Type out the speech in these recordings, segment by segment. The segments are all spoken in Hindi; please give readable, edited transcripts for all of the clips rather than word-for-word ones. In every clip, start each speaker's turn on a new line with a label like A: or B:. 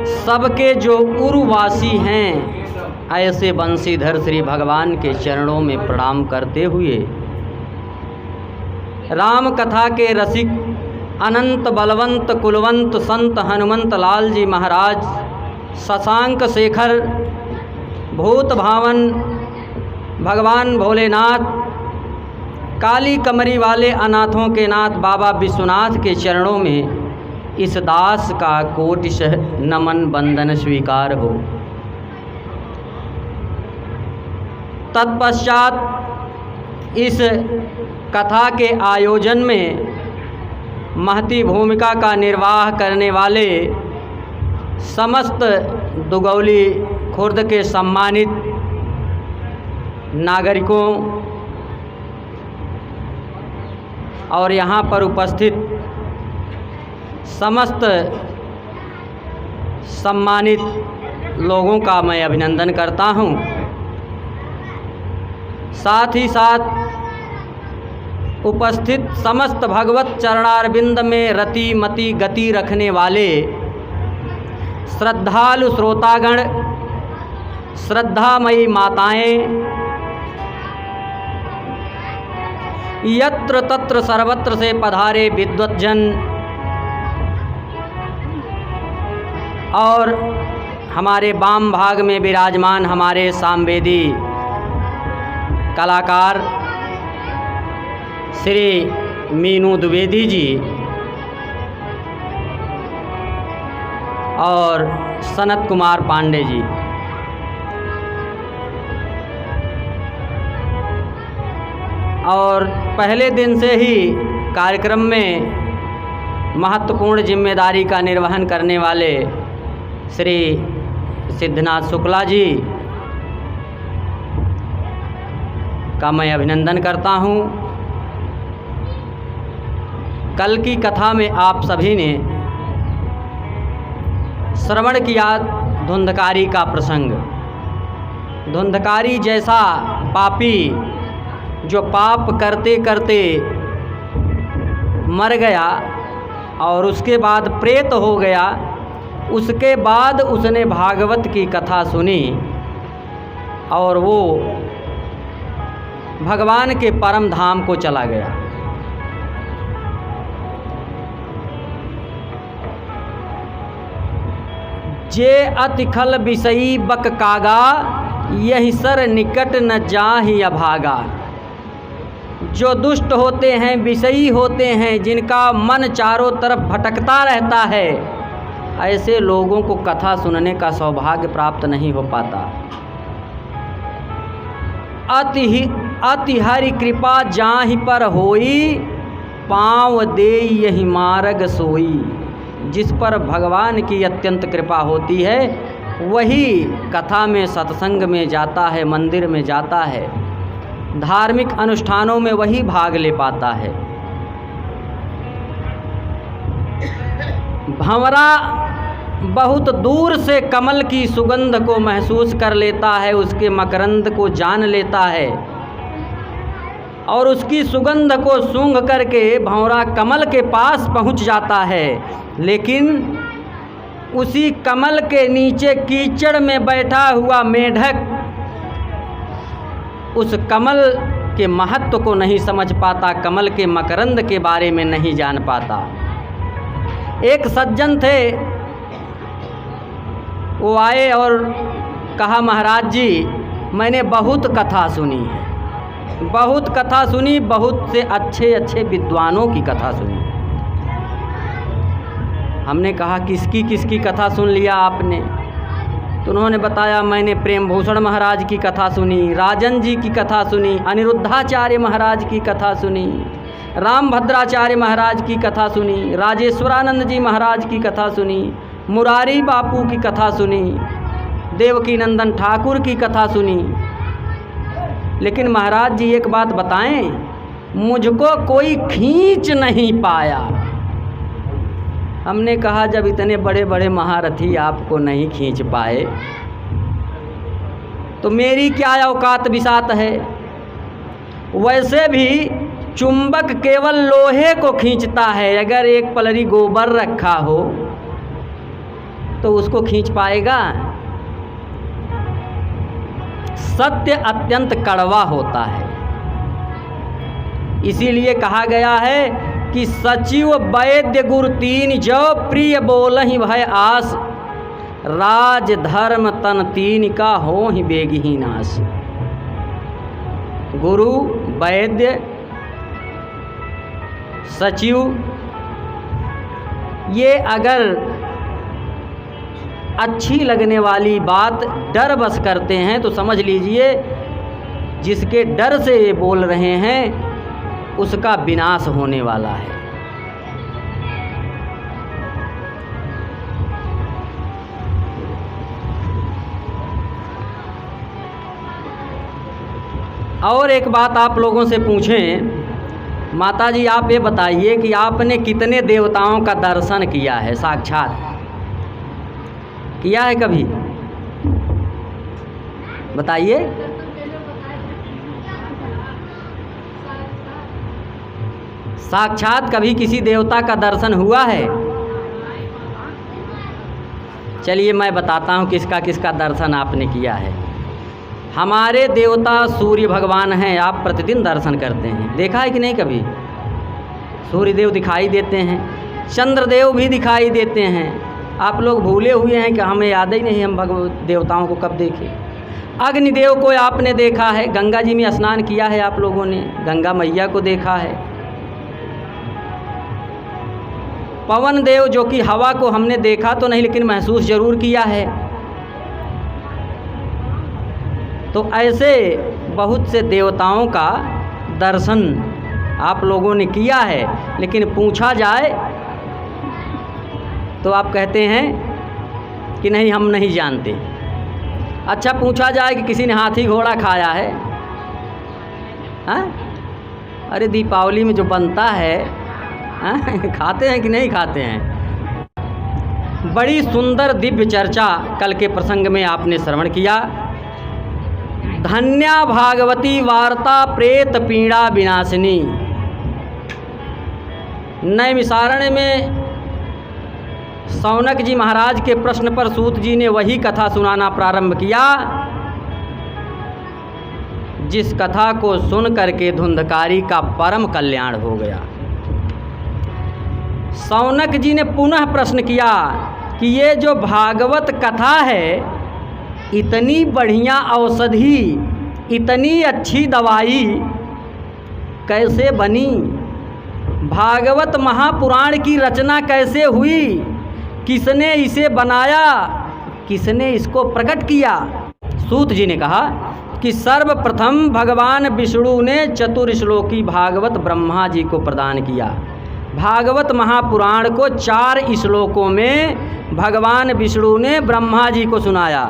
A: सबके जो उर्वासी हैं, ऐसे बंशीधर श्री भगवान के चरणों में प्रणाम करते हुए राम कथा के रसिक अनंत बलवंत कुलवंत संत हनुमंत लाल जी महाराज, शशांक शेखर, भूत भावन भगवान भोलेनाथ, काली कमरी वाले अनाथों के नाथ बाबा विश्वनाथ के चरणों में इस दास का कोटिशः नमन बंदन स्वीकार हो। तत्पश्चात इस कथा के आयोजन में महती भूमिका का निर्वाह करने वाले समस्त दुगौली खुर्द के सम्मानित नागरिकों और यहाँ पर उपस्थित समस्त सम्मानित लोगों का मैं अभिनंदन करता हूँ। साथ ही साथ उपस्थित समस्त भगवत चरणारविंद में रति मति गति रखने वाले श्रद्धालु श्रोतागण, श्रद्धामयी माताएं, यत्र तत्र सर्वत्र से पधारे विद्वज्जन और हमारे वाम भाग में विराजमान हमारे सामवेदी कलाकार श्री मीनू द्विवेदी जी और सनत कुमार पांडे जी, और पहले दिन से ही कार्यक्रम में महत्वपूर्ण जिम्मेदारी का निर्वहन करने वाले श्री सिद्धनाथ शुक्ला जी का मैं अभिनंदन करता हूँ। कल की कथा में आप सभी ने श्रवण किया धुंधकारी का प्रसंग। धुंधकारी जैसा पापी जो पाप करते करते मर गया और उसके बाद प्रेत हो गया, उसके बाद उसने भागवत की कथा सुनी और वो भगवान के परम धाम को चला गया। जे अतिखल विषयी बक कागा, यही सर निकट न जाहि अभागा। जो दुष्ट होते हैं, विषयी होते हैं, जिनका मन चारों तरफ भटकता रहता है, ऐसे लोगों को कथा सुनने का सौभाग्य प्राप्त नहीं हो पाता। अति हरि कृपा जाहि पर होई, पाँव दे यही मार्ग सोई। जिस पर भगवान की अत्यंत कृपा होती है वही कथा में, सत्संग में जाता है, मंदिर में जाता है, धार्मिक अनुष्ठानों में वही भाग ले पाता है। भंवरा बहुत दूर से कमल की सुगंध को महसूस कर लेता है, उसके मकरंद को जान लेता है और उसकी सुगंध को सूंघ करके भंवरा कमल के पास पहुंच जाता है। लेकिन उसी कमल के नीचे कीचड़ में बैठा हुआ मेढक उस कमल के महत्व को नहीं समझ पाता, कमल के मकरंद के बारे में नहीं जान पाता। एक सज्जन थे, वो आए और कहा, महाराज जी मैंने बहुत कथा सुनी है, बहुत कथा सुनी, बहुत से अच्छे अच्छे विद्वानों की कथा सुनी। हमने कहा किसकी किसकी कथा सुन लिया आपने? तो उन्होंने बताया, मैंने प्रेम भूषण महाराज की कथा सुनी, राजन जी की कथा सुनी, अनिरुद्धाचार्य महाराज की कथा सुनी, राम भद्राचार्य महाराज की कथा सुनी, राजेश्वरानंद जी महाराज की कथा सुनी, मुरारी बापू की कथा सुनी, देवकी नंदन ठाकुर की कथा सुनी। लेकिन महाराज जी एक बात बताएं, मुझको कोई खींच नहीं पाया। हमने कहा, जब इतने बड़े बड़े महारथी आपको नहीं खींच पाए तो मेरी क्या औकात बिसात है। वैसे भी चुंबक केवल लोहे को खींचता है। अगर एक पलरी गोबर रखा हो तो उसको खींच पाएगा? सत्य अत्यंत कड़वा होता है, इसीलिए कहा गया है कि सचिव वैद्य गुरु तीन जो प्रिय बोलहि भय आस, राज धर्म तन तीन का हो ही बेगही नाश। गुरु, वैद्य, सचिव, ये अगर अच्छी लगने वाली बात डर बस करते हैं तो समझ लीजिए जिसके डर से ये बोल रहे हैं उसका विनाश होने वाला है। और एक बात आप लोगों से पूछें, माता जी आप ये बताइए कि आपने कितने देवताओं का दर्शन किया है? साक्षात किया है कभी? बताइए। साक्षात कभी किसी देवता का दर्शन हुआ है? चलिए मैं बताता हूँ किसका किसका दर्शन आपने किया है। हमारे देवता सूर्य भगवान हैं, आप प्रतिदिन दर्शन करते हैं, देखा है कि नहीं कभी? सूर्य देव दिखाई देते हैं, चंद्रदेव भी दिखाई देते हैं। आप लोग भूले हुए हैं कि हमें याद ही नहीं हम देवताओं को कब देखे। अग्निदेव को आपने देखा है, गंगा जी में स्नान किया है आप लोगों ने, गंगा मैया को देखा है। पवन देव जो कि हवा को हमने देखा तो नहीं लेकिन महसूस जरूर किया है। तो ऐसे बहुत से देवताओं का दर्शन आप लोगों ने किया है, लेकिन पूछा जाए तो आप कहते हैं कि नहीं हम नहीं जानते। अच्छा पूछा जाए कि किसी ने हाथी घोड़ा खाया है? हाँ? अरे दीपावली में जो बनता है खाते हैं कि नहीं खाते हैं? बड़ी सुंदर दिव्य चर्चा कल के प्रसंग में आपने श्रवण किया। धन्या भागवती वार्ता प्रेत पीड़ा विनाशिनी। नैमिषारण्य में शौनक जी महाराज के प्रश्न पर सूत जी ने वही कथा सुनाना प्रारंभ किया जिस कथा को सुन करके धुंधकारी का परम कल्याण हो गया। शौनक जी ने पुनः प्रश्न किया कि ये जो भागवत कथा है, इतनी बढ़िया औषधि, इतनी अच्छी दवाई कैसे बनी? भागवत महापुराण की रचना कैसे हुई? किसने इसे बनाया? किसने इसको प्रकट किया? सूत जी ने कहा कि सर्वप्रथम भगवान विष्णु ने चतुर्श्लोकी भागवत ब्रह्मा जी को प्रदान किया। भागवत महापुराण को 4 श्लोकों में भगवान विष्णु ने ब्रह्मा जी को सुनाया।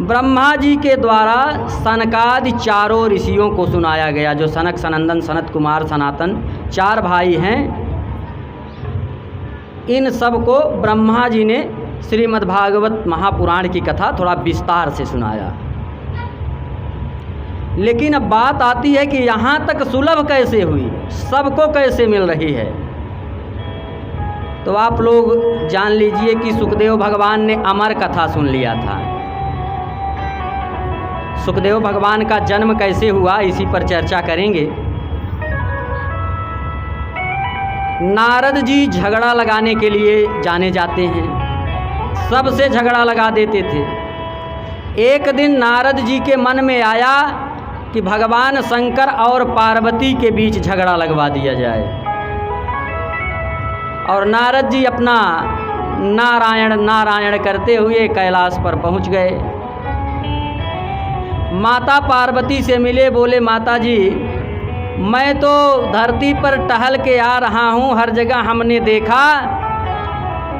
A: ब्रह्मा जी के द्वारा सनकादि 4 ऋषियों को सुनाया गया, जो सनक, सनंदन, सनत कुमार, सनातन 4 भाई हैं। इन सब को ब्रह्मा जी ने श्रीमद्भागवत महापुराण की कथा थोड़ा विस्तार से सुनाया। लेकिन अब बात आती है कि यहाँ तक सुलभ कैसे हुई, सबको कैसे मिल रही है? तो आप लोग जान लीजिए कि सुखदेव भगवान ने अमर कथा सुन लिया था। सुखदेव भगवान का जन्म कैसे हुआ, इसी पर चर्चा करेंगे। नारद जी झगड़ा लगाने के लिए जाने जाते हैं, सबसे झगड़ा लगा देते थे। एक दिन नारद जी के मन में आया कि भगवान शंकर और पार्वती के बीच झगड़ा लगवा दिया जाए, और नारद जी अपना नारायण नारायण करते हुए कैलाश पर पहुंच गए। माता पार्वती से मिले, बोले माता जी मैं तो धरती पर टहल के आ रहा हूँ, हर जगह हमने देखा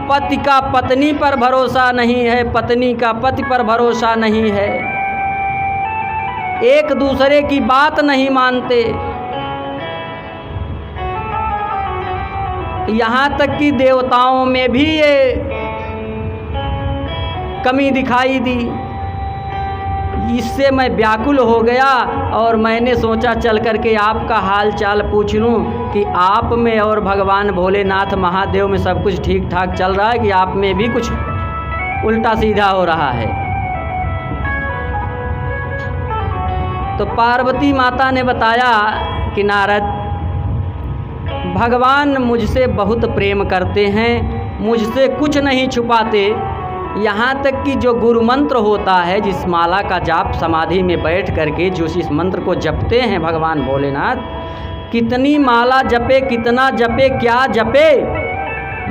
A: पति का पत्नी पर भरोसा नहीं है, पत्नी का पति पर भरोसा नहीं है, एक दूसरे की बात नहीं मानते। यहाँ तक कि देवताओं में भी ये कमी दिखाई दी। इससे मैं व्याकुल हो गया और मैंने सोचा चल करके आपका हाल चाल पूछ लूँ कि आप में और भगवान भोलेनाथ महादेव में सब कुछ ठीक ठाक चल रहा है कि आप में भी कुछ उल्टा सीधा हो रहा है। तो पार्वती माता ने बताया कि नारद, भगवान मुझसे बहुत प्रेम करते हैं, मुझसे कुछ नहीं छुपाते। यहाँ तक कि जो गुरु मंत्र होता है, जिस माला का जाप समाधि में बैठ करके जो इस मंत्र को जपते हैं भगवान भोलेनाथ, कितनी माला जपे, कितना जपे, क्या जपे,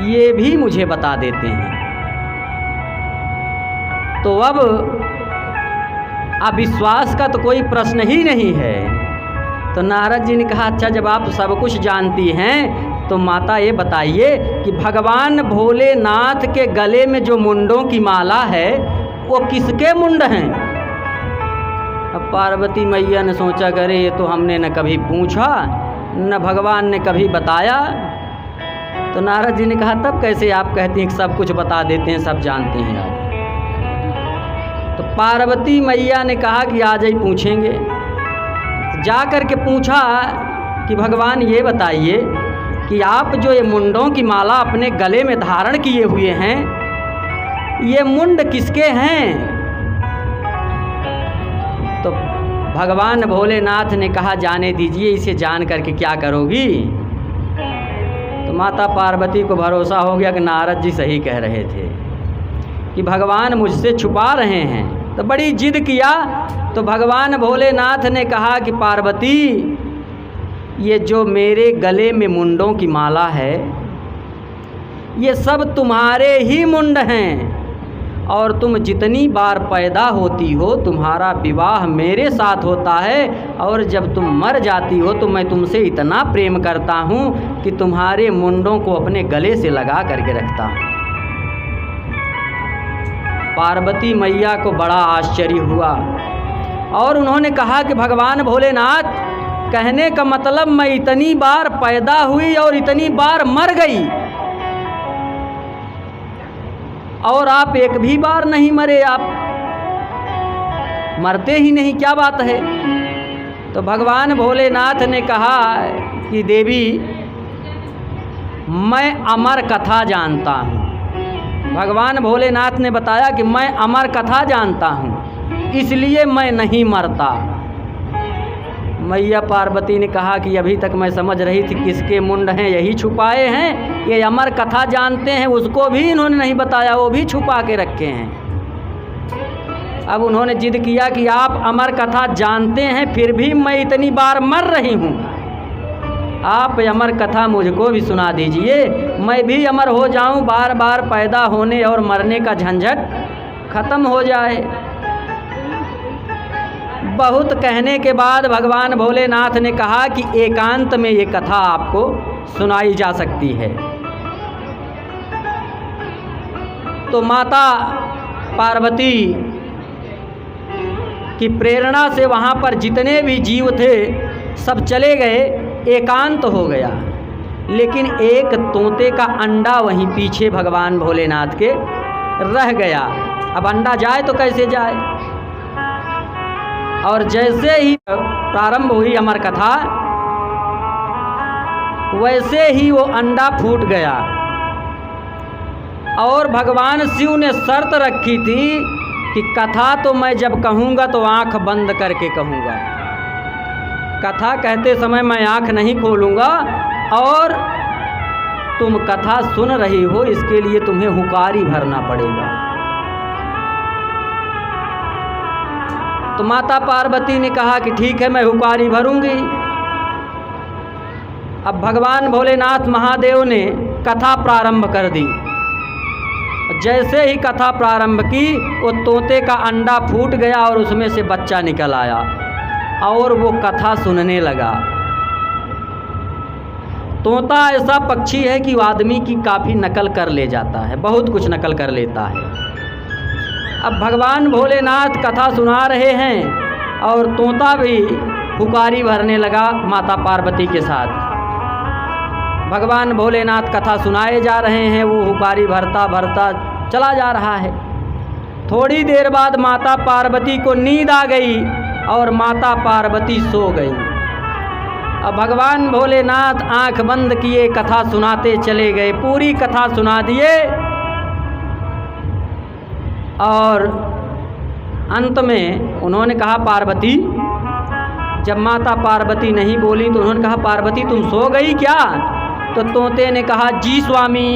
A: ये भी मुझे बता देते हैं। तो अब अविश्वास का तो कोई प्रश्न ही नहीं है। तो नारद जी ने कहा, अच्छा जब आप सब कुछ जानती हैं तो माता ये बताइए कि भगवान भोलेनाथ के गले में जो मुंडों की माला है वो किसके मुंड हैं? अब पार्वती मैया ने सोचा, करे ये तो हमने न कभी पूछा न भगवान ने कभी बताया। तो नारद जी ने कहा, तब कैसे आप कहती हैं कि सब कुछ बता देते हैं, सब जानते हैं आप? तो पार्वती मैया ने कहा कि आज ही पूछेंगे। जा कर के पूछा कि भगवान ये बताइए कि आप जो ये मुंडों की माला अपने गले में धारण किए हुए हैं, ये मुंड किसके हैं? तो भगवान भोलेनाथ ने कहा, जाने दीजिए, इसे जान करके क्या करोगी? तो माता पार्वती को भरोसा हो गया कि नारद जी सही कह रहे थे कि भगवान मुझसे छुपा रहे हैं। तो बड़ी जिद किया। तो भगवान भोलेनाथ ने कहा कि पार्वती, ये जो मेरे गले में मुंडों की माला है, ये सब तुम्हारे ही मुंड हैं। और तुम जितनी बार पैदा होती हो, तुम्हारा विवाह मेरे साथ होता है, और जब तुम मर जाती हो तो मैं तुमसे इतना प्रेम करता हूँ कि तुम्हारे मुंडों को अपने गले से लगा करके रखता हूँ। पार्वती मैया को बड़ा आश्चर्य हुआ और उन्होंने कहा कि भगवान भोलेनाथ, कहने का मतलब मैं इतनी बार पैदा हुई और इतनी बार मर गई, और आप एक भी बार नहीं मरे, आप मरते ही नहीं, क्या बात है? तो भगवान भोलेनाथ ने कहा कि देवी, मैं अमर कथा जानता हूँ। भगवान भोलेनाथ ने बताया कि मैं अमर कथा जानता हूँ, इसलिए मैं नहीं मरता। मैया पार्वती ने कहा कि अभी तक मैं समझ रही थी किसके मुंड हैं, यही छुपाए हैं। ये अमर कथा जानते हैं, उसको भी इन्होंने नहीं बताया, वो भी छुपा के रखे हैं। अब उन्होंने जिद किया कि आप अमर कथा जानते हैं, फिर भी मैं इतनी बार मर रही हूँ, आप अमर कथा मुझको भी सुना दीजिए, मैं भी अमर हो जाऊँ, बार बार पैदा होने और मरने का झंझट खत्म हो जाए। बहुत कहने के बाद भगवान भोलेनाथ ने कहा कि एकांत में ये कथा आपको सुनाई जा सकती है। तो माता पार्वती की प्रेरणा से वहाँ पर जितने भी जीव थे सब चले गए, एकांत हो गया। लेकिन एक तोते का अंडा वहीं पीछे भगवान भोलेनाथ के रह गया। अब अंडा जाए तो कैसे जाए? और जैसे ही प्रारंभ हुई अमर कथा, वैसे ही वो अंडा फूट गया। और भगवान शिव ने शर्त रखी थी कि कथा तो मैं जब कहूँगा तो आँख बंद करके कहूँगा, कथा कहते समय मैं आँख नहीं खोलूँगा, और तुम कथा सुन रही हो इसके लिए तुम्हें हुकारी भरना पड़ेगा। तो माता पार्वती ने कहा कि ठीक है, मैं हुकारी भरूंगी। अब भगवान भोलेनाथ महादेव ने कथा प्रारंभ कर दी। जैसे ही कथा प्रारंभ की, वो तोते का अंडा फूट गया और उसमें से बच्चा निकल आया और वो कथा सुनने लगा। तोता ऐसा पक्षी है कि वो आदमी की काफ़ी नकल कर ले जाता है, बहुत कुछ नकल कर लेता है। अब भगवान भोलेनाथ कथा सुना रहे हैं और तोता भी हुकारी भरने लगा माता पार्वती के साथ। भगवान भोलेनाथ कथा सुनाए जा रहे हैं, वो हुकारी भरता भरता चला जा रहा है। थोड़ी देर बाद माता पार्वती को नींद आ गई और माता पार्वती सो गई। अब भगवान भोलेनाथ आंख बंद किए कथा सुनाते चले गए, पूरी कथा सुना दिए और अंत में उन्होंने कहा पार्वती, जब माता पार्वती नहीं बोली तो उन्होंने कहा पार्वती तुम सो गई क्या? तो तोते ने कहा जी स्वामी।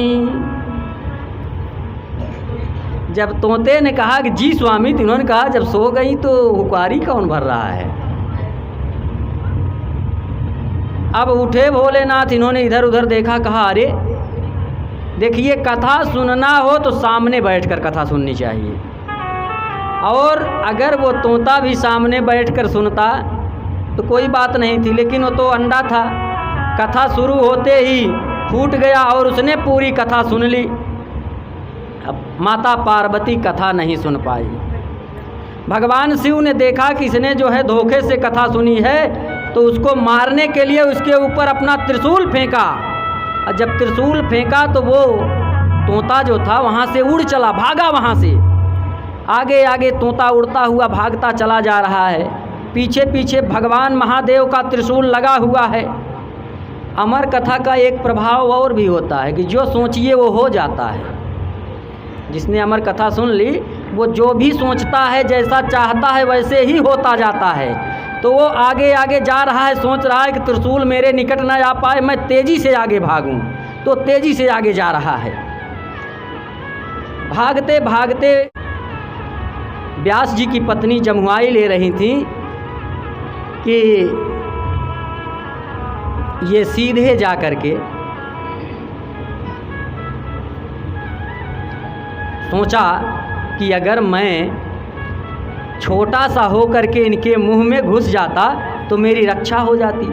A: जब तोते ने कहा कि जी स्वामी, तो उन्होंने कहा जब सो गई तो हुकारी कौन भर रहा है? अब उठे भोलेनाथ, इन्होंने इधर उधर देखा, कहा अरे देखिए कथा सुनना हो तो सामने बैठकर कथा सुननी चाहिए। और अगर वो तोता भी सामने बैठकर सुनता तो कोई बात नहीं थी, लेकिन वो तो अंडा था। कथा शुरू होते ही फूट गया और उसने पूरी कथा सुन ली। अब माता पार्वती कथा नहीं सुन पाई। भगवान शिव ने देखा कि इसने जो है धोखे से कथा सुनी है, तो उसको मारने के लिए उसके ऊपर अपना त्रिशूल फेंका। और जब त्रिशूल फेंका तो वो तोता जो था वहाँ से उड़ चला, भागा वहाँ से। आगे आगे तोता उड़ता हुआ भागता चला जा रहा है, पीछे पीछे भगवान महादेव का त्रिशूल लगा हुआ है। अमर कथा का एक प्रभाव और भी होता है कि जो सोचिए वो हो जाता है। जिसने अमर कथा सुन ली वो जो भी सोचता है, जैसा चाहता है वैसे ही होता जाता है। तो वो आगे आगे जा रहा है, सोच रहा है कि त्रिशूल मेरे निकट न आ पाए, मैं तेज़ी से आगे भागूं। तो तेज़ी से आगे जा रहा है। भागते भागते व्यास जी की पत्नी जमुआई ले रही थी कि ये सीधे जा कर के सोचा कि अगर मैं छोटा सा हो करके इनके मुंह में घुस जाता तो मेरी रक्षा हो जाती।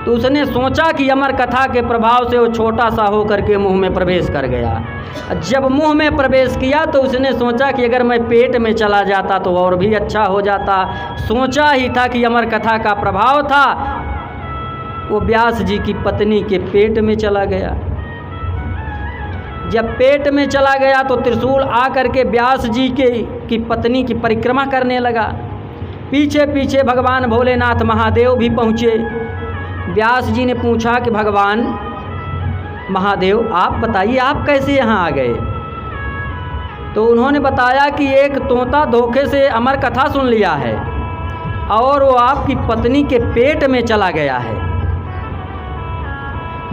A: तो उसने सोचा कि अमर कथा के प्रभाव से वो छोटा सा हो करके मुंह में प्रवेश कर गया। जब मुंह में प्रवेश किया तो उसने सोचा कि अगर मैं पेट में चला जाता तो और भी अच्छा हो जाता। सोचा ही था कि अमर कथा का प्रभाव था, वो व्यास जी की पत्नी के पेट में चला गया। जब पेट में चला गया तो त्रिशूल आ करके व्यास जी की पत्नी की परिक्रमा करने लगा। पीछे पीछे भगवान भोलेनाथ महादेव भी पहुँचे। व्यास जी ने पूछा कि भगवान महादेव आप बताइए आप कैसे यहाँ आ गए? तो उन्होंने बताया कि एक तोता धोखे से अमर कथा सुन लिया है और वो आपकी पत्नी के पेट में चला गया है,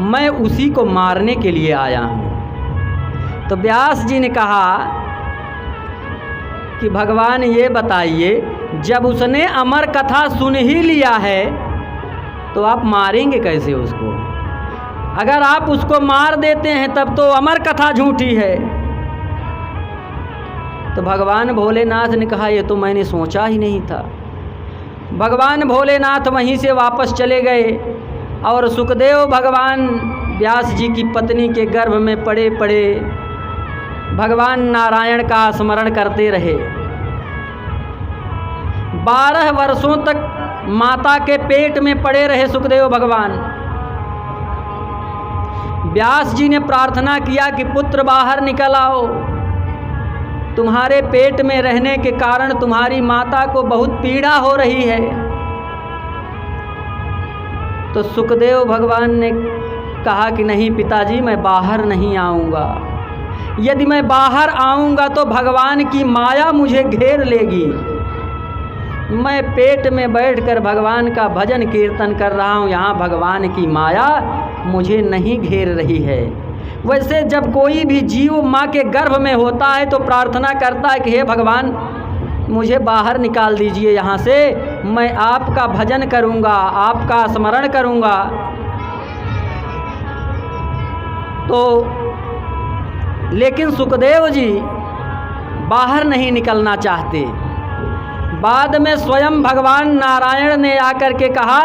A: मैं उसी को मारने के लिए आया हूँ। तो व्यास जी ने कहा कि भगवान ये बताइए, जब उसने अमर कथा सुन ही लिया है तो आप मारेंगे कैसे उसको? अगर आप उसको मार देते हैं तब तो अमर कथा झूठी है। तो भगवान भोलेनाथ ने कहा ये तो मैंने सोचा ही नहीं था। भगवान भोलेनाथ वहीं से वापस चले गए और सुखदेव भगवान व्यास जी की पत्नी के गर्भ में पड़े पड़े भगवान नारायण का स्मरण करते रहे। 12 वर्षों तक माता के पेट में पड़े रहे सुखदेव भगवान। व्यास जी ने प्रार्थना किया कि पुत्र बाहर निकल आओ, तुम्हारे पेट में रहने के कारण तुम्हारी माता को बहुत पीड़ा हो रही है। तो सुखदेव भगवान ने कहा कि नहीं पिताजी मैं बाहर नहीं आऊँगा, यदि मैं बाहर आऊँगा तो भगवान की माया मुझे घेर लेगी। मैं पेट में बैठकर भगवान का भजन कीर्तन कर रहा हूँ, यहाँ भगवान की माया मुझे नहीं घेर रही है। वैसे जब कोई भी जीव माँ के गर्भ में होता है तो प्रार्थना करता है कि हे भगवान मुझे बाहर निकाल दीजिए यहाँ से, मैं आपका भजन करूँगा, आपका स्मरण करूँगा। तो लेकिन सुखदेव जी बाहर नहीं निकलना चाहते। बाद में स्वयं भगवान नारायण ने आकर के कहा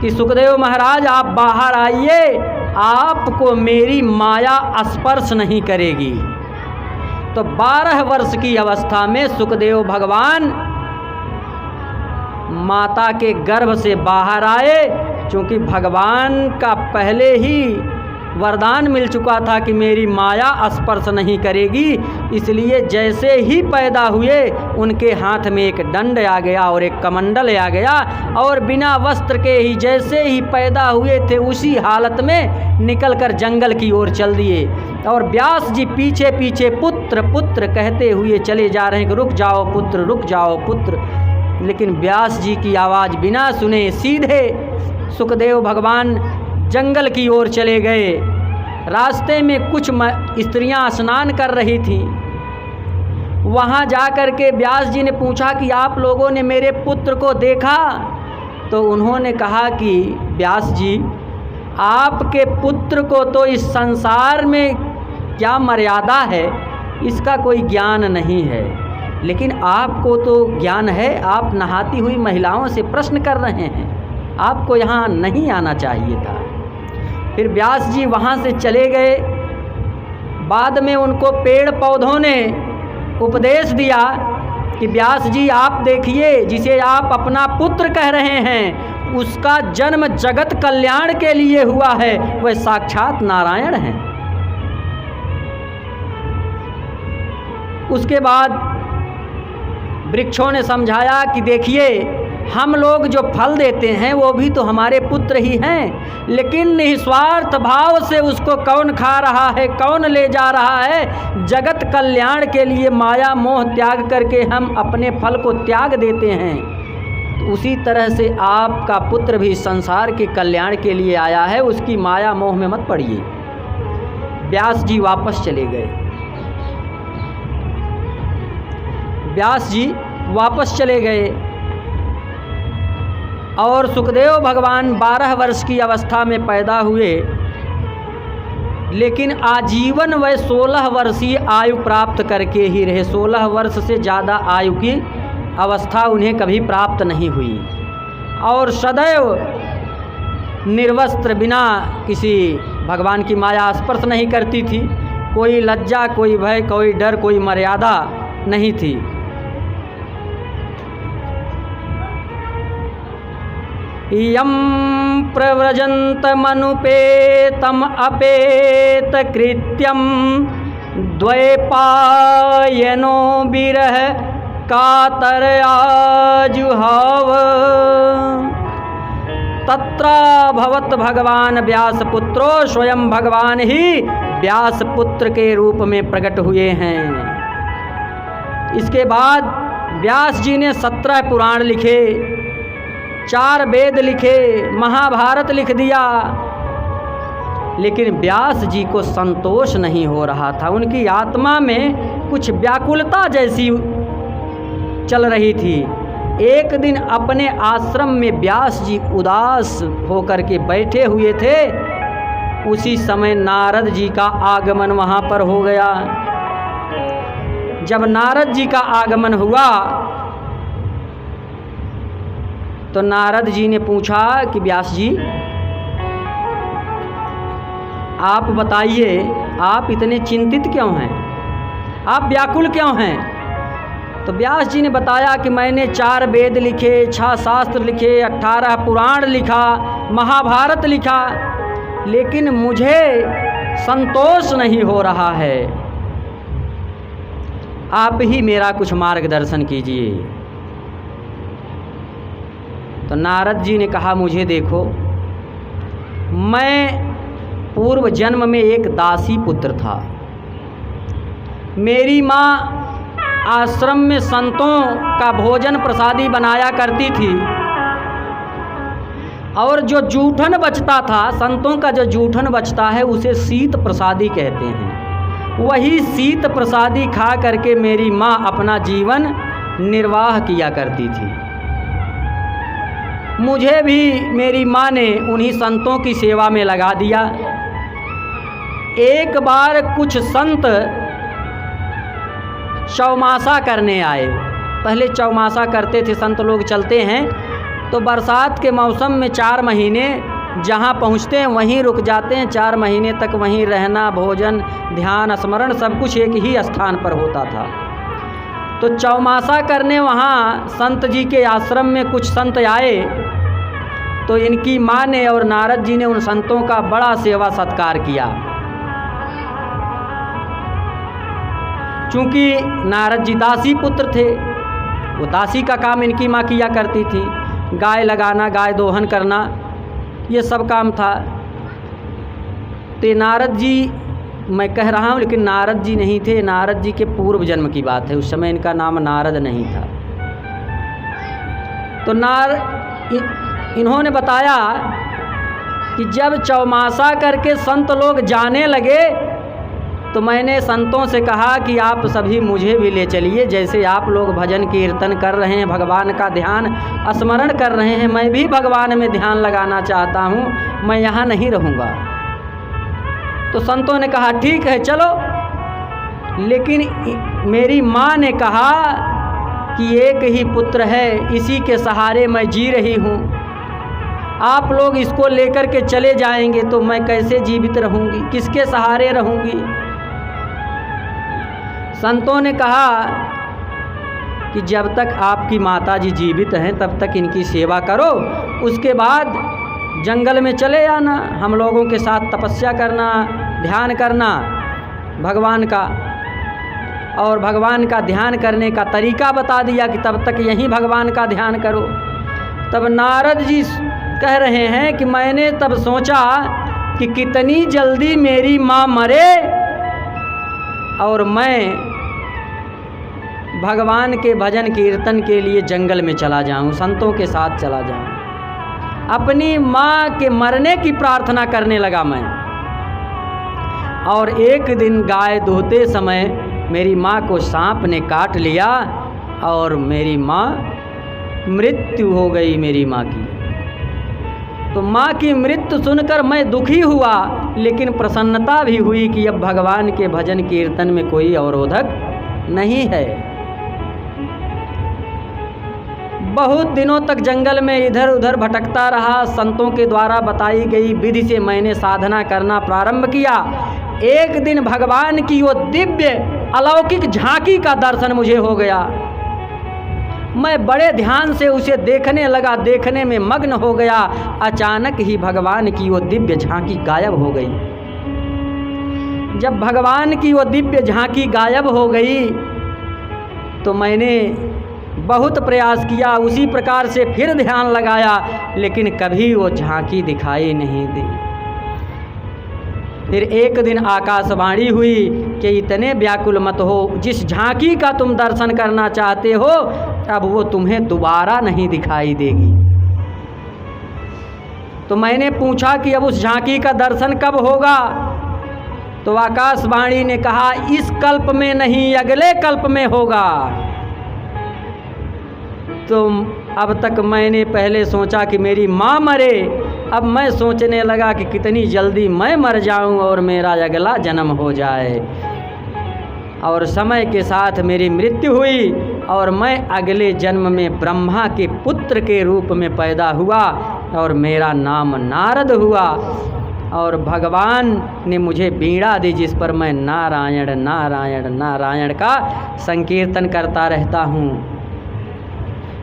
A: कि सुखदेव महाराज आप बाहर आइए, आपको मेरी माया स्पर्श नहीं करेगी। तो 12 वर्ष की अवस्था में सुखदेव भगवान माता के गर्भ से बाहर आए, क्योंकि भगवान का पहले ही वरदान मिल चुका था कि मेरी माया स्पर्श नहीं करेगी, इसलिए जैसे ही पैदा हुए उनके हाथ में एक दंड आ गया और एक कमंडल आ गया, और बिना वस्त्र के ही जैसे ही पैदा हुए थे उसी हालत में निकलकर जंगल की ओर चल दिए। और व्यास जी पीछे पीछे पुत्र पुत्र कहते हुए चले जा रहे हैं कि रुक जाओ पुत्र, रुक जाओ पुत्र। लेकिन व्यास जी की आवाज़ बिना सुने सीधे सुखदेव भगवान जंगल की ओर चले गए। रास्ते में कुछ स्त्रियां स्नान कर रही थीं। वहां जाकर के व्यास जी ने पूछा कि आप लोगों ने मेरे पुत्र को देखा? तो उन्होंने कहा कि व्यास जी, आपके पुत्र को तो इस संसार में क्या मर्यादा है इसका कोई ज्ञान नहीं है, लेकिन आपको तो ज्ञान है। आप नहाती हुई महिलाओं से प्रश्न कर रहे हैं, आपको यहाँ नहीं आना चाहिए था। फिर व्यास जी वहाँ से चले गए। बाद में उनको पेड़ पौधों ने उपदेश दिया कि व्यास जी आप देखिए, जिसे आप अपना पुत्र कह रहे हैं उसका जन्म जगत कल्याण के लिए हुआ है, वह साक्षात नारायण हैं। उसके बाद वृक्षों ने समझाया कि देखिए, हम लोग जो फल देते हैं वो भी तो हमारे पुत्र ही हैं, लेकिन निस्वार्थ भाव से उसको कौन खा रहा है, कौन ले जा रहा है? जगत कल्याण के लिए माया मोह त्याग करके हम अपने फल को त्याग देते हैं। तो उसी तरह से आपका पुत्र भी संसार के कल्याण के लिए आया है, उसकी माया मोह में मत पड़िए। व्यास जी वापस चले गए। व्यास जी वापस चले गए और सुखदेव भगवान 12 वर्ष की अवस्था में पैदा हुए, लेकिन आजीवन वह 16 वर्षीय आयु प्राप्त करके ही रहे। 16 वर्ष से ज़्यादा आयु की अवस्था उन्हें कभी प्राप्त नहीं हुई, और सदैव निर्वस्त्र, बिना किसी भगवान की माया स्पर्श नहीं करती थी। कोई लज्जा, कोई भय, कोई डर, कोई मर्यादा नहीं थी। यम प्रव्रजन्तमनुपेतम अपेत कृत्यम द्वैपायनो विरह कातरयाजुहाव तत्राभवत भगवान व्यासपुत्रो, स्वयं भगवान ही व्यासपुत्र के रूप में प्रकट हुए हैं। इसके बाद व्यास जी ने 17 पुराण लिखे, 4 वेद लिखे, महाभारत लिख दिया, लेकिन व्यास जी को संतोष नहीं हो रहा था। उनकी आत्मा में कुछ व्याकुलता जैसी चल रही थी। एक दिन अपने आश्रम में व्यास जी उदास होकर के बैठे हुए थे। उसी समय नारद जी का आगमन वहाँ पर हो गया। जब नारद जी का आगमन हुआ तो नारद जी ने पूछा कि व्यास जी, आप बताइए, आप इतने चिंतित क्यों हैं, आप व्याकुल क्यों हैं? तो व्यास जी ने बताया कि मैंने 4 वेद लिखे, 6 शास्त्र लिखे, 18 पुराण लिखा, महाभारत लिखा, लेकिन मुझे संतोष नहीं हो रहा है। आप ही मेरा कुछ मार्गदर्शन कीजिए। तो नारद जी ने कहा, मुझे देखो, मैं पूर्व जन्म में एक दासी पुत्र था। मेरी माँ आश्रम में संतों का भोजन प्रसादी बनाया करती थी, और जो जूठन बचता था, संतों का जो जूठन बचता है उसे शीत प्रसादी कहते हैं। वही शीत प्रसादी खा करके मेरी माँ अपना जीवन निर्वाह किया करती थी। मुझे भी मेरी माँ ने उन्हीं संतों की सेवा में लगा दिया। एक बार कुछ संत चौमासा करने आए। पहले चौमासा करते थे संत लोग, चलते हैं तो बरसात के मौसम में 4 महीने जहाँ पहुँचते हैं वहीं रुक जाते हैं। 4 महीने तक वहीं रहना, भोजन, ध्यान, स्मरण सब कुछ एक ही स्थान पर होता था। तो चौमासा करने वहाँ संत जी के आश्रम में कुछ संत आए तो इनकी माँ ने और नारद जी ने उन संतों का बड़ा सेवा सत्कार किया। चूँकि नारद जी दासी पुत्र थे, वो दासी का काम इनकी माँ किया करती थी, गाय लगाना, गाय दोहन करना, ये सब काम था। तो नारद जी, मैं कह रहा हूँ लेकिन नारद जी नहीं थे, नारद जी के पूर्व जन्म की बात है, उस समय इनका नाम नारद नहीं था। तो इन्होंने बताया कि जब चौमासा करके संत लोग जाने लगे तो मैंने संतों से कहा कि आप सभी मुझे भी ले चलिए, जैसे आप लोग भजन कीर्तन कर रहे हैं, भगवान का ध्यान स्मरण कर रहे हैं, मैं भी भगवान में ध्यान लगाना चाहता हूँ, मैं यहाँ नहीं रहूँगा। तो संतों ने कहा ठीक है चलो, लेकिन मेरी माँ ने कहा कि एक ही पुत्र है, इसी के सहारे मैं जी रही हूँ, आप लोग इसको लेकर के चले जाएंगे तो मैं कैसे जीवित रहूँगी, किसके सहारे रहूँगी। संतों ने कहा कि जब तक आपकी माता जी जीवित हैं तब तक इनकी सेवा करो, उसके बाद जंगल में चले आना, हम लोगों के साथ तपस्या करना, ध्यान करना भगवान का। और भगवान का ध्यान करने का तरीका बता दिया कि तब तक यहीं भगवान का ध्यान करो। तब नारद जी कह रहे हैं कि मैंने तब सोचा कि कितनी जल्दी मेरी माँ मरे और मैं भगवान के भजन कीर्तन के लिए जंगल में चला जाऊं, संतों के साथ चला जाऊं। अपनी माँ के मरने की प्रार्थना करने लगा मैं। और एक दिन गाय दूहते समय मेरी माँ को सांप ने काट लिया और मेरी माँ मृत्यु हो गई मेरी माँ की। तो माँ की मृत्यु सुनकर मैं दुखी हुआ, लेकिन प्रसन्नता भी हुई कि अब भगवान के भजन कीर्तन में कोई अवरोधक नहीं है। बहुत दिनों तक जंगल में इधर उधर भटकता रहा। संतों के द्वारा बताई गई विधि से मैंने साधना करना प्रारंभ किया। एक दिन भगवान की वो दिव्य अलौकिक झांकी का दर्शन मुझे हो गया। मैं बड़े ध्यान से उसे देखने लगा, देखने में मग्न हो गया। अचानक ही भगवान की वो दिव्य झांकी गायब हो गई। जब भगवान की वो दिव्य झांकी गायब हो गई तो मैंने बहुत प्रयास किया, उसी प्रकार से फिर ध्यान लगाया, लेकिन कभी वो झांकी दिखाई नहीं दी। फिर एक दिन आकाशवाणी हुई कि इतने व्याकुल मत हो, जिस झांकी का तुम दर्शन करना चाहते हो अब वो तुम्हें दोबारा नहीं दिखाई देगी। तो मैंने पूछा कि अब उस झांकी का दर्शन कब होगा? तो आकाशवाणी ने कहा इस कल्प में नहीं, अगले कल्प में होगा। तो अब तक मैंने पहले सोचा कि मेरी माँ मरे, अब मैं सोचने लगा कि कितनी जल्दी मैं मर जाऊं और मेरा अगला जन्म हो जाए। और समय के साथ मेरी मृत्यु हुई और मैं अगले जन्म में ब्रह्मा के पुत्र के रूप में पैदा हुआ और मेरा नाम नारद हुआ। और भगवान ने मुझे बीड़ा दी जिस पर मैं नारायण नारायण नारायण का संकीर्तन करता रहता हूँ।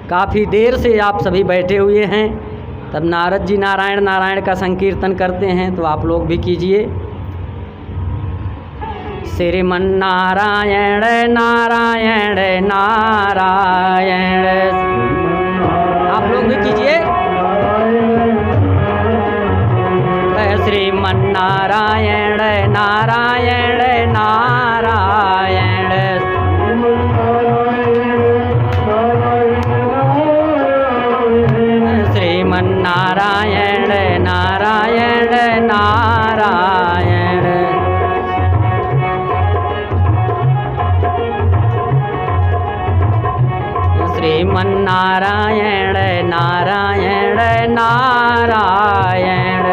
A: काफ़ी देर से आप सभी बैठे हुए हैं, तब नारद जी नारायण नारायण का संकीर्तन करते हैं, तो आप लोग भी कीजिए। श्रीमन नारायण नारायण नारायण, आप लोग भी कीजिए। श्रीमन नारायण नारायण नारायण, श्रीमन नारायण नारायण नारायण, श्रीमन नारायण नारायण नारायण,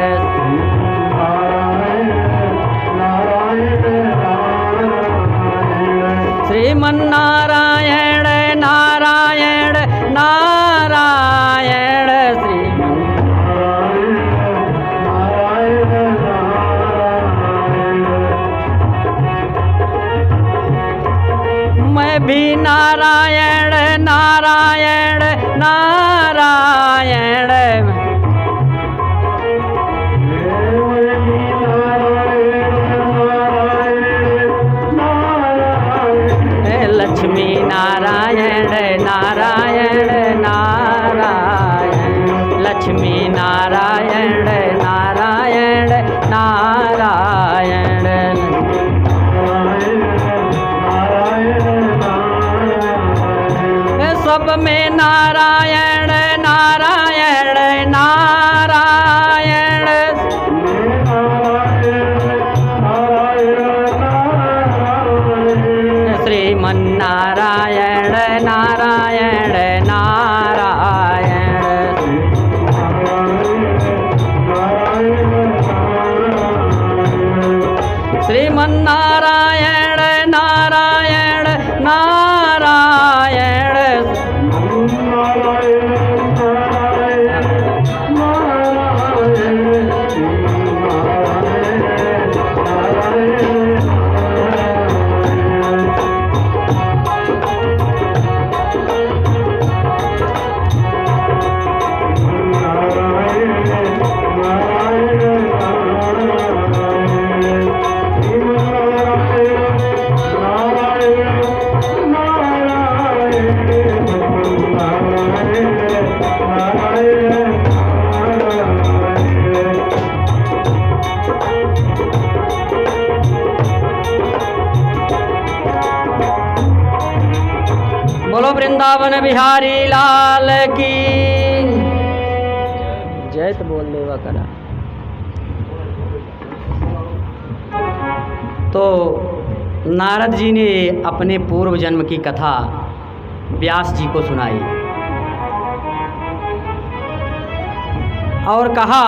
A: श्रीमन नारायण नारायण नारायण, मैं भी नारायण नारायण नारायण, नारायण नारायण, लक्ष्मी नारायण नारायण नारायण। सब में नारायण नारायण नारायण, श्रीमन्नारायण नारायण नारायण, श्रीमन्नारायण नारायण नारायण, बोलो वृंदावन बिहारी लाल की जय। तो बोल देवा करा। तो नारद जी ने अपने पूर्व जन्म की कथा व्यास जी को सुनाई और कहा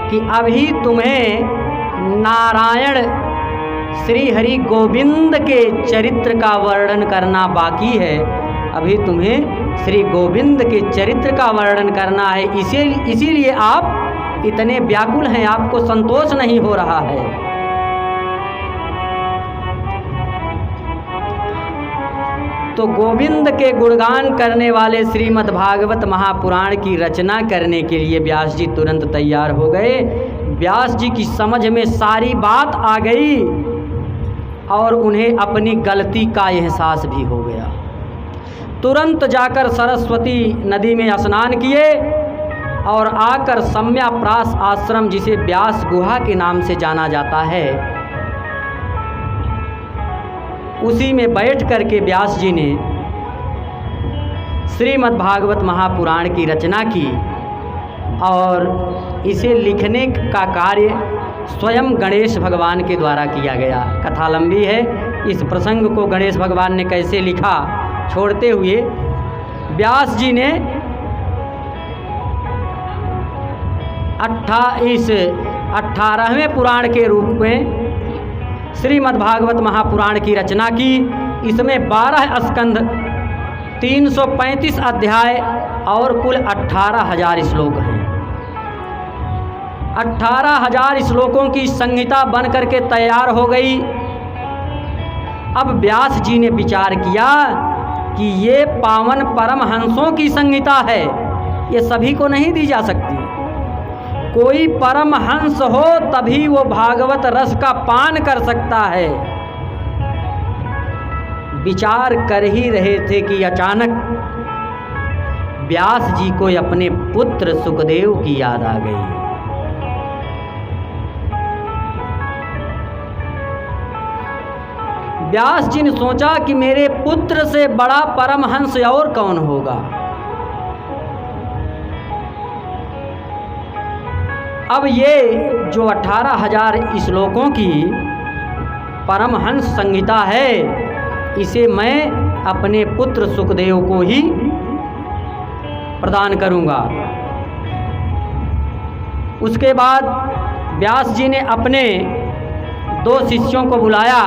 A: कि अभी तुम्हें नारायण श्री हरि गोविंद के चरित्र का वर्णन करना बाकी है। अभी तुम्हें श्री गोविंद के चरित्र का वर्णन करना है, इसीलिए आप इतने व्याकुल हैं, आपको संतोष नहीं हो रहा है। तो गोविंद के गुणगान करने वाले श्रीमद् भागवत महापुराण की रचना करने के लिए व्यास जी तुरंत तैयार हो गए। व्यास जी की समझ में सारी बात आ गई और उन्हें अपनी गलती का एहसास भी हो गया। तुरंत जाकर सरस्वती नदी में स्नान किए और आकर सम्याप्रास आश्रम, जिसे व्यास गुहा के नाम से जाना जाता है, उसी में बैठ करके व्यास जी ने श्रीमद् भागवत महापुराण की रचना की और इसे लिखने का कार्य स्वयं गणेश भगवान के द्वारा किया गया। कथा लंबी है, इस प्रसंग को गणेश भगवान ने कैसे लिखा छोड़ते हुए व्यास जी ने 18वें पुराण के रूप में श्रीमद् भागवत महापुराण की रचना की। इसमें 12 स्कंध, 335 अध्याय और कुल 18,000 श्लोक हैं। 18,000 श्लोकों की संहिता बन करके तैयार हो गई। अब व्यास जी ने विचार किया कि ये पावन परमहंसों की संहिता है, ये सभी को नहीं दी जा सकती। कोई परमहंस हो तभी वो भागवत रस का पान कर सकता है। विचार कर ही रहे थे कि अचानक व्यास जी को अपने पुत्र सुखदेव की याद आ गई। व्यास जी ने सोचा कि मेरे पुत्र से बड़ा परमहंस और कौन होगा। अब ये जो 18,000 श्लोकों की परमहंस संहिता है, इसे मैं अपने पुत्र सुखदेव को ही प्रदान करूंगा। उसके बाद व्यास जी ने अपने 2 शिष्यों को बुलाया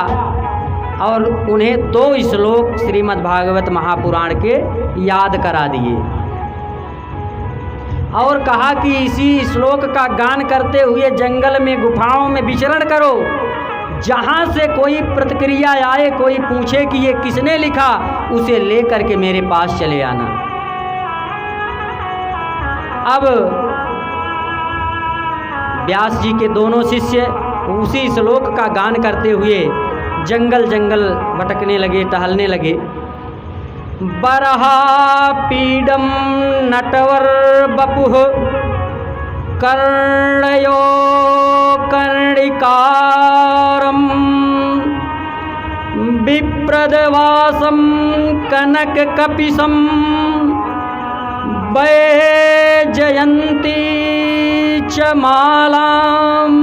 A: और उन्हें 2 श्लोक श्रीमद् भागवत महापुराण के याद करा दिए और कहा कि इसी श्लोक का गान करते हुए जंगल में गुफाओं में विचरण करो। जहाँ से कोई प्रतिक्रिया आए, कोई पूछे कि ये किसने लिखा, उसे ले करके मेरे पास चले आना। अब व्यास जी के दोनों शिष्य उसी श्लोक का गान करते हुए जंगल जंगल भटकने लगे, टहलने लगे। बरहा पीडम नटवर बपुः कर्णयो कर्णिकारम विप्रदवासम कनक कपिशम वैजयन्ती च मालाम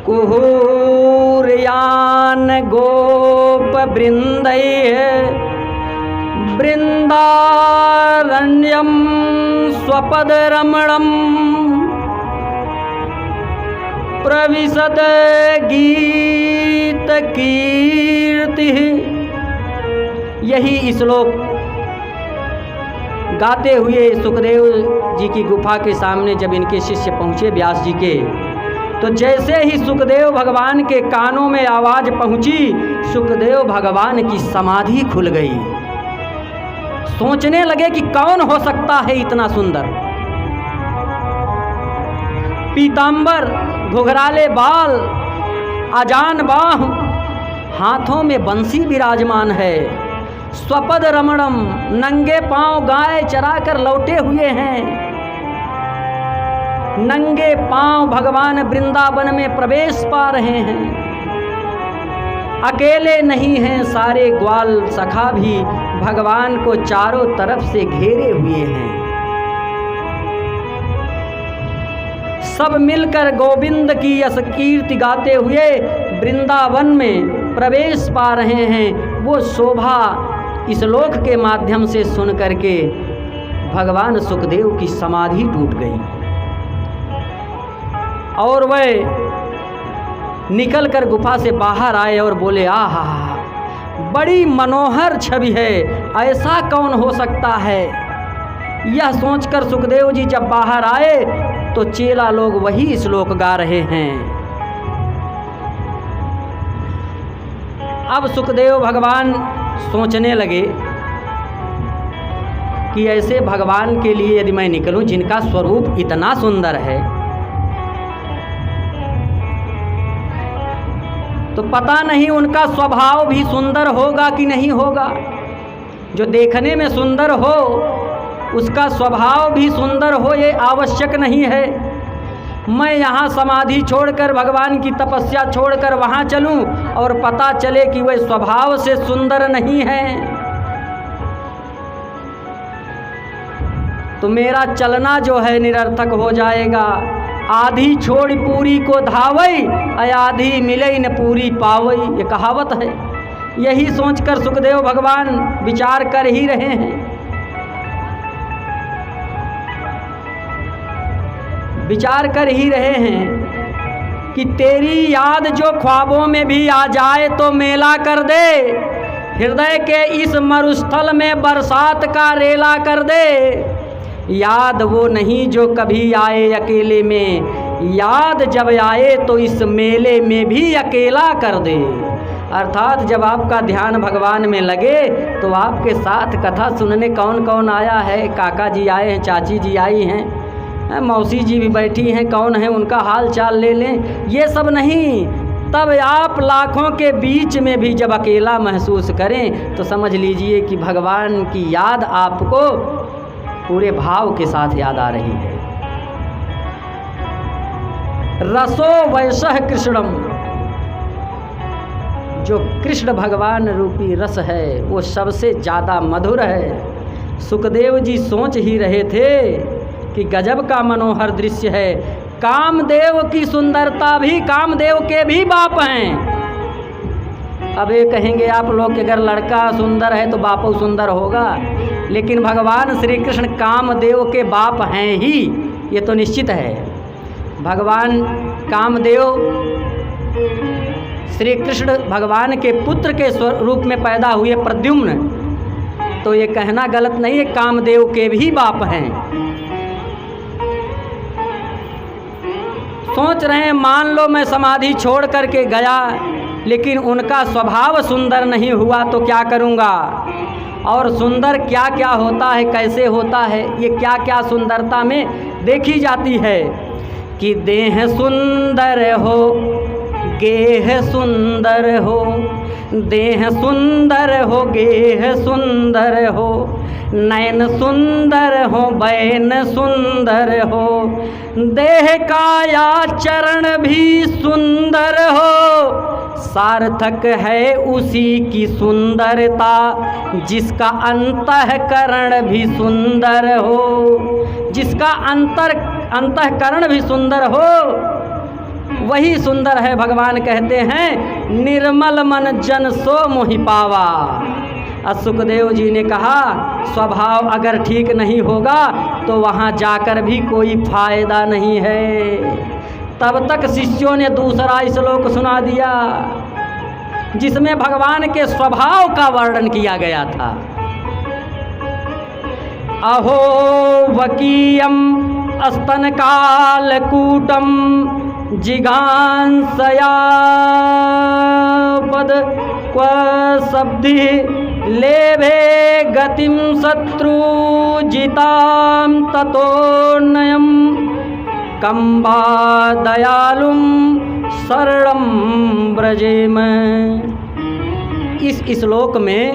A: कुहूर्यान गोप वृंदैः वृंदारण्यम स्वपद रमणम प्रविशद गीत कीर्ति। यही श्लोक गाते हुए सुखदेव जी की गुफा के सामने जब इनके शिष्य पहुँचे व्यास जी के, तो जैसे ही सुखदेव भगवान के कानों में आवाज़ पहुँची, सुखदेव भगवान की समाधि खुल गई। सोचने लगे कि कौन हो सकता है इतना सुंदर। पीतांबर, घुघराले बाल, अजान बाह, हाथों में बंसी विराजमान है। स्वपद रमणम, नंगे पांव गाय चराकर लौटे हुए हैं। नंगे पांव भगवान वृंदावन में प्रवेश पा रहे हैं। अकेले नहीं हैं, सारे ग्वाल सखा भी भगवान को चारों तरफ से घेरे हुए हैं। सब मिलकर गोविंद की यश कीर्ति गाते हुए वृंदावन में प्रवेश पा रहे हैं। वो शोभा इस लोक के माध्यम से सुन करके भगवान सुखदेव की समाधि टूट गई और वह निकलकर गुफा से बाहर आए और बोले, आहा, बड़ी मनोहर छवि है, ऐसा कौन हो सकता है। यह सोचकर सुखदेव जी जब बाहर आए तो चेला लोग वही श्लोक गा रहे हैं। अब सुखदेव भगवान सोचने लगे कि ऐसे भगवान के लिए यदि मैं निकलूं जिनका स्वरूप इतना सुंदर है, तो पता नहीं उनका स्वभाव भी सुंदर होगा कि नहीं होगा। जो देखने में सुंदर हो उसका स्वभाव भी सुंदर हो, ये आवश्यक नहीं है। मैं यहाँ समाधि छोड़कर, भगवान की तपस्या छोड़कर वहाँ चलूँ और पता चले कि वह स्वभाव से सुंदर नहीं है, तो मेरा चलना जो है निरर्थक हो जाएगा। आधी छोड़ पूरी को धावई, आधी मिले न पूरी पावई, ये कहावत है। यही सोचकर सुखदेव भगवान विचार कर ही रहे हैं। विचार कर ही रहे हैं कि तेरी याद जो ख्वाबों में भी आ जाए तो मेला कर दे, हृदय के इस मरुस्थल में बरसात का रेला कर दे। याद वो नहीं जो कभी आए अकेले में, याद जब आए तो इस मेले में भी अकेला कर दे। अर्थात जब आपका ध्यान भगवान में लगे तो आपके साथ कथा सुनने कौन कौन आया है, काका जी आए हैं, चाची जी आई हैं, मौसी जी भी बैठी हैं, कौन है उनका हाल चाल ले लें, ये सब नहीं। तब आप लाखों के बीच में भी जब अकेला महसूस करें तो समझ लीजिए कि भगवान की याद आपको पूरे भाव के साथ याद आ रही है। रसो वैसह कृष्णम, जो कृष्ण भगवान रूपी रस है वो सबसे ज़्यादा मधुर है। सुखदेव जी सोच ही रहे थे कि गजब का मनोहर दृश्य है। कामदेव की सुंदरता भी कामदेव के भी बाप हैं। अब ये कहेंगे आप लोग कि अगर लड़का सुंदर है तो बाप सुंदर होगा, लेकिन भगवान श्री कृष्ण कामदेव के बाप हैं ही, ये तो निश्चित है। भगवान कामदेव श्री कृष्ण भगवान के पुत्र के रूप में पैदा हुए प्रद्युम्न, तो ये कहना गलत नहीं है, कामदेव के भी बाप हैं। सोच रहे हैं मान लो मैं समाधि छोड़ करके गया लेकिन उनका स्वभाव सुंदर नहीं हुआ तो क्या करूँगा। और सुंदर क्या क्या होता है, कैसे होता है, ये क्या क्या सुंदरता में देखी जाती है कि देह सुंदर हो, गेह सुंदर हो, देह सुंदर हो गेह सुंदर हो, नयन सुंदर हो बैन सुंदर हो, देह काया चरण भी सुंदर हो, सार्थक है उसी की सुंदरता जिसका अंतःकरण भी सुंदर हो, जिसका अंतःकरण भी सुंदर हो वही सुंदर है। भगवान कहते हैं निर्मल मन जन सो मोहि पावा। सुखदेव जी ने कहा स्वभाव अगर ठीक नहीं होगा तो वहाँ जाकर भी कोई फायदा नहीं है। तब तक शिष्यों ने दूसरा श्लोक सुना दिया जिसमें भगवान के स्वभाव का वर्णन किया गया था। अहो वकीयम स्तन कालकूटम जिगांसया पद क्व शब्दि लेभे गतिम शत्रु जिताम ततोन्नयम कम्बा दयालुम शरणम ब्रजेम। इस श्लोक में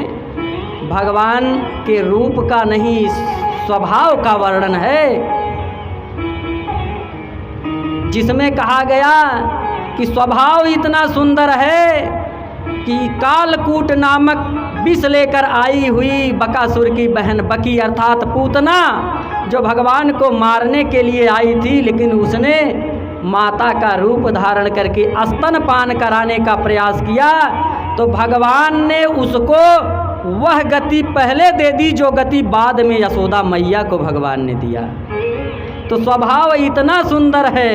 A: भगवान के रूप का नहीं स्वभाव का वर्णन है, जिसमें कहा गया कि स्वभाव इतना सुंदर है कि कालकूट नामक विष लेकर आई हुई बकासुर की बहन बकी अर्थात पूतना जो भगवान को मारने के लिए आई थी, लेकिन उसने माता का रूप धारण करके स्तनपान कराने का प्रयास किया तो भगवान ने उसको वह गति पहले दे दी जो गति बाद में यशोदा मैया को भगवान ने दिया। तो स्वभाव इतना सुंदर है,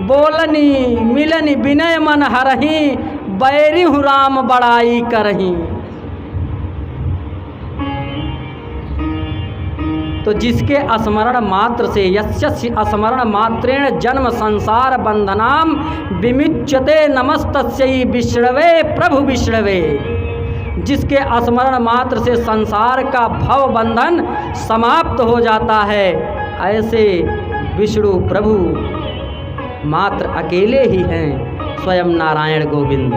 A: बोलनी मिलनी विनय मन हरही, बैरी हु राम बड़ाई करही। तो जिसके स्मरण मात्र से यस्य स्मरण मात्रेण जन्म संसार बंधनाम विमुच्यते नमस्तस्यै विष्णवे प्रभु विष्णवे। जिसके स्मरण मात्र से संसार का भव बंधन समाप्त हो जाता है, ऐसे विष्णु प्रभु मात्र अकेले ही हैं स्वयं नारायण गोविंद।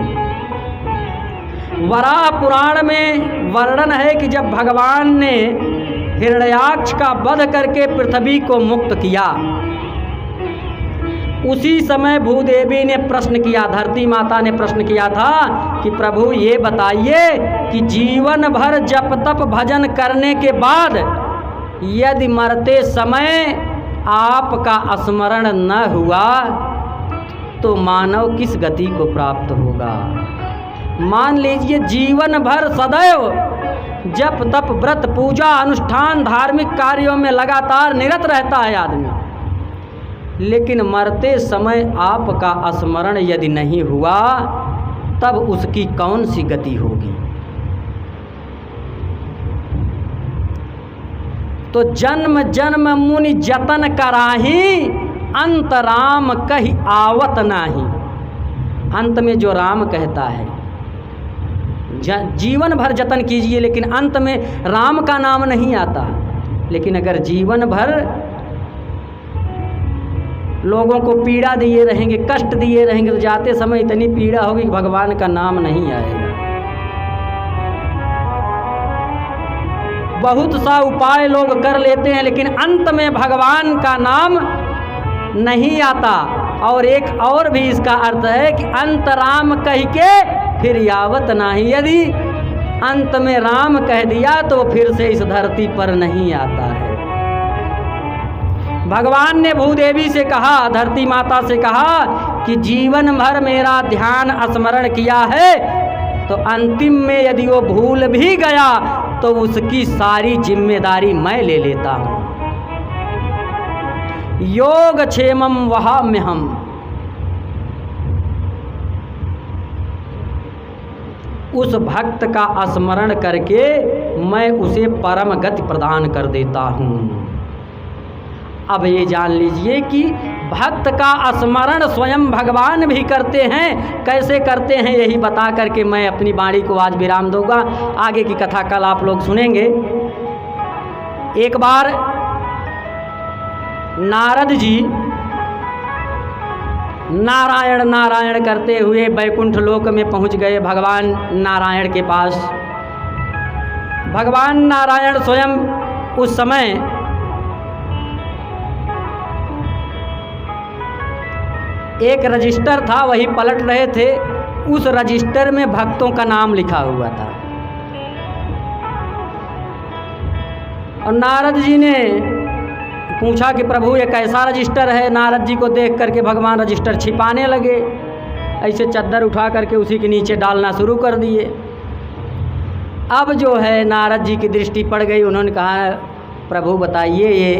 A: वराह पुराण में वर्णन है कि जब भगवान ने हिरण्याक्ष का वध करके पृथ्वी को मुक्त किया, उसी समय भूदेवी ने प्रश्न किया, धरती माता ने प्रश्न किया था कि प्रभु ये बताइए कि जीवन भर जप तप भजन करने के बाद यदि मरते समय आपका स्मरण न हुआ तो मानव किस गति को प्राप्त होगा। मान लीजिए जीवन भर सदैव जप तप व्रत पूजा अनुष्ठान धार्मिक कार्यों में लगातार निरत रहता है आदमी, लेकिन मरते समय आपका स्मरण यदि नहीं हुआ तब उसकी कौन सी गति होगी। तो जन्म जन्म मुनि जतन कराही, अंत राम कही आवत नाही। अंत में जो राम कहता है, जीवन भर जतन कीजिए लेकिन अंत में राम का नाम नहीं आता। लेकिन अगर जीवन भर लोगों को पीड़ा दिए रहेंगे, कष्ट दिए रहेंगे, तो जाते समय इतनी पीड़ा होगी कि भगवान का नाम नहीं आएगा। बहुत सा उपाय लोग कर लेते हैं लेकिन अंत में भगवान का नाम नहीं आता। और एक और भी इसका अर्थ है कि अंत राम कह के फिर यावत नाही। यदि अंत में राम कह दिया तो फिर से इस धरती पर नहीं आता है। भगवान ने भूदेवी से कहा, धरती माता से कहा कि जीवन भर मेरा ध्यान स्मरण किया है तो अंतिम में यदि वो भूल भी गया तो उसकी सारी जिम्मेदारी मैं ले लेता हूँ। योग क्षेमम वहाम्यहम्। उस भक्त का स्मरण करके मैं उसे परम गति प्रदान कर देता हूँ। अब ये जान लीजिए कि भक्त का स्मरण स्वयं भगवान भी करते हैं। कैसे करते हैं यही बता करके मैं अपनी वाणी को आज विराम दूंगा। आगे की कथा कल आप लोग सुनेंगे। एक बार नारायण नारायण करते हुए बैकुंठ लोक में पहुंच गए भगवान नारायण के पास। भगवान नारायण स्वयं उस समय एक रजिस्टर था, वही पलट रहे थे। उस रजिस्टर में भक्तों का नाम लिखा हुआ था और नारद जी ने पूछा कि प्रभु ये कैसा रजिस्टर है। नारद जी को देख करके भगवान रजिस्टर छिपाने लगे, ऐसे चद्दर उठा करके उसी के नीचे डालना शुरू कर दिए। अब जो है नारद जी की दृष्टि पड़ गई। उन्होंने कहा प्रभु बताइए ये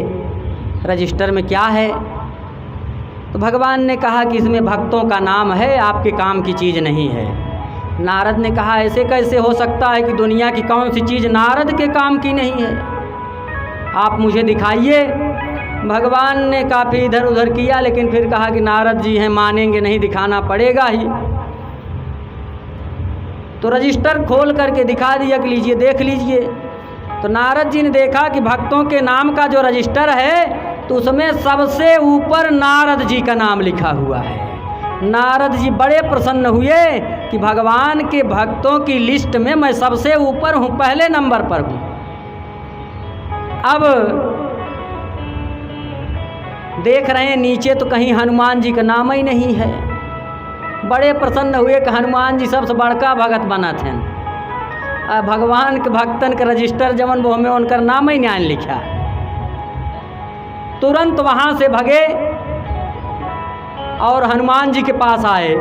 A: रजिस्टर में क्या है। तो भगवान ने कहा कि इसमें भक्तों का नाम है, आपके काम की चीज़ नहीं है। नारद ने कहा ऐसे कैसे हो सकता है कि दुनिया की कौन सी चीज़ नारद के काम की नहीं है, आप मुझे दिखाइए। भगवान ने काफ़ी इधर उधर किया, लेकिन फिर कहा कि नारद जी हैं, मानेंगे नहीं, दिखाना पड़ेगा ही। तो रजिस्टर खोल करके दिखा दिया कि लीजिए देख लीजिए। तो नारद जी ने देखा कि भक्तों के नाम का जो रजिस्टर है तो उसमें सबसे ऊपर नारद जी का नाम लिखा हुआ है। नारद जी बड़े प्रसन्न हुए कि भगवान के भक्तों की लिस्ट में मैं सबसे ऊपर हूँ, पहले नंबर पर हूँ। अब देख रहे हैं नीचे तो कहीं हनुमान जी का नाम ही नहीं है। बड़े प्रसन्न हुए कि हनुमान जी सबसे बड़का भगत बना थे। भगवान के भक्तन के रजिस्टर जवन वो हमें उनका नाम ही नहीं लिखा। तुरंत वहाँ से भगे और हनुमान जी के पास आए।